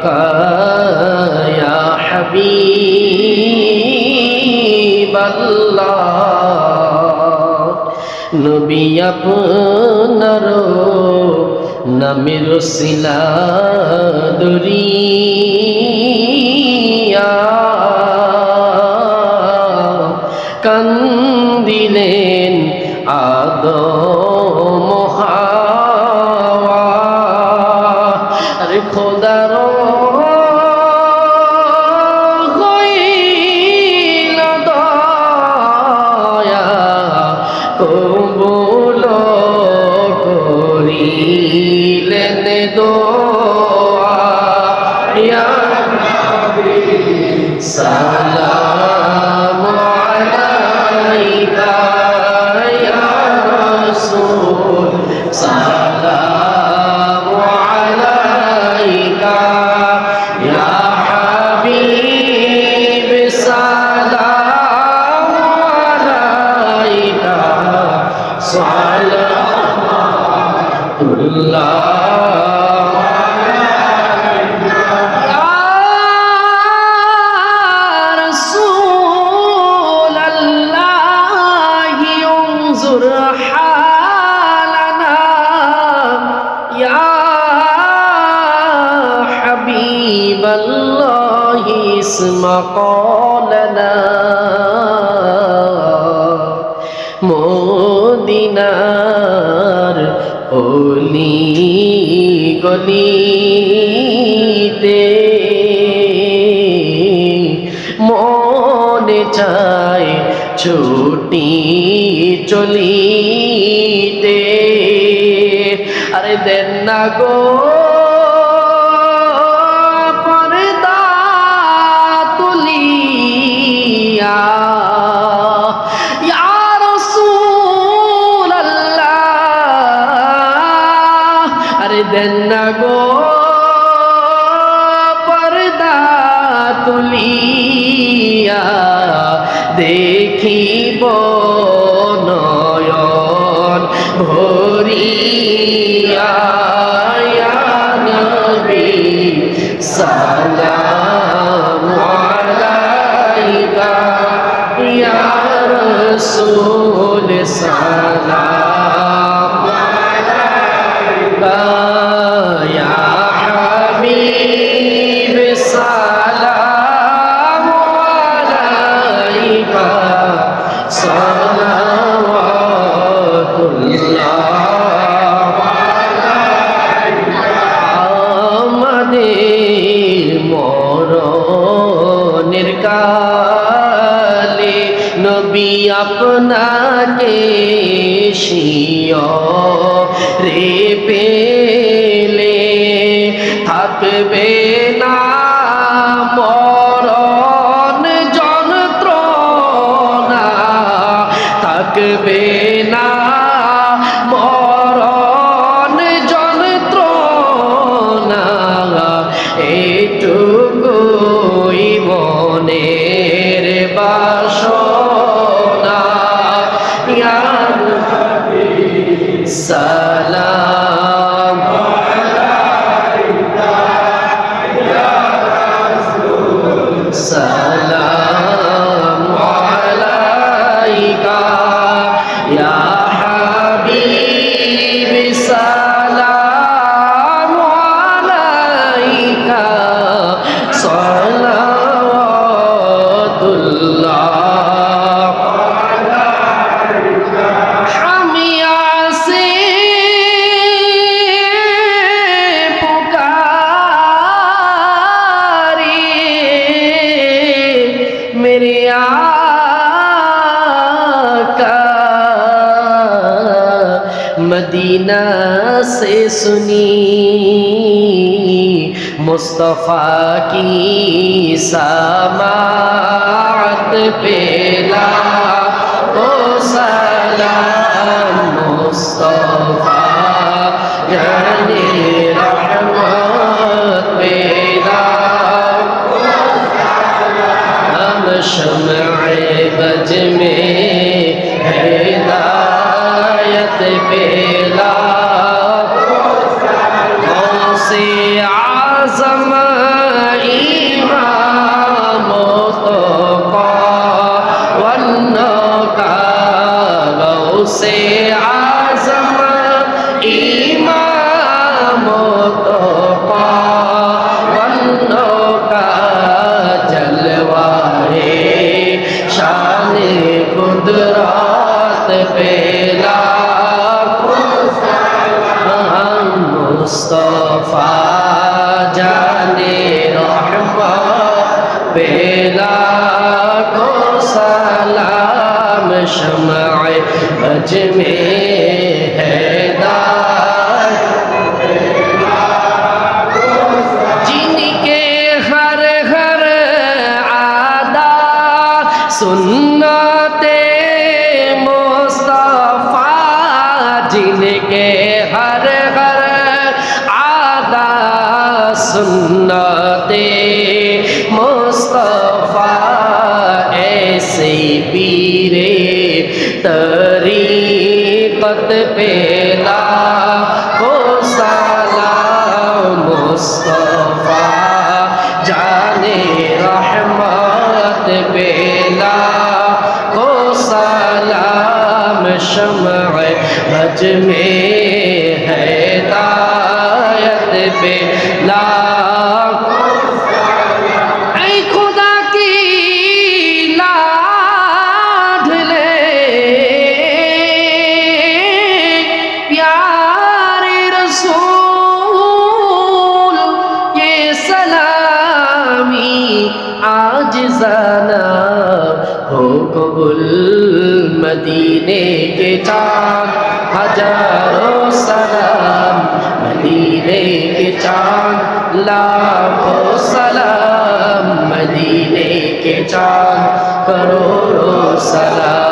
का या हबीब अल्लाह नबी আপনার নামের সিলা দরিয়া কান্দিলেন আদম হাওয়া আরে খোদার হইল দয়া কবুল করিলেন দোয়া ইয়া নবী সালাম আলাইকা ইয়া রাসূল সালাম আলাইকা ইয়া হাবিব সালাম আলাইকা সালাতুল্লাহ اسمع قولنا মদিনার অলি গলিতে মনে চায় ছুটি চলিতে আরে দেন না গো দেন না গো পর্দা তুলিয়া দেখিব নয়ন ভরিয়া ইয়া নবী সালাম আলাইকা ইয়া রাসূল সালাম আলাইকা নবী আপনাকে শিয়রে পেলে থাকবে না মরণ যন্ত্রণা থাকবে না মরণ যন্ত্রণা এইটুকুই মনের বাসনা ইয়া নবী সালাম আলাইকা ইয়া রাসূল সালাম আলাইকা ইয়া হাবিব সালাম আলাইকা সালাওয়াতুল্লাহ मेरे आका मदीना से सुनी मुस्तफा की समाअत पेला ओ सलाम मुस्तफा जाने रहमत पेला शम्अ बज में हिदायत पेला से आज़म गौसे आज़म इमाम तो पावनों का जलवा है शान कुदरत पे लाखों सलाम मुस्तफा जाने रहमत पे लाखों सलाम शम्अ बज में हैदार जिनके हर हर आदा सुन्नते मुस्तफा जिनके हर हर आदा सुन्नते मुस्तफा ऐसे पीरे तरीक़त पे लाखों सलाम मुस्तफा जाने रहमत पे लाखों सलाम शम्अ बज में हैदायत पे लाखों सलाम। ऐ खुदा की लाडले प्यारे रसूल ये सलामी आजिज़ाना हो कबूल मदीने के चाँद हजारों सलाम मदीने के चाँद लाखों सलाम मदीने के चाँद करोड़ों सलाम।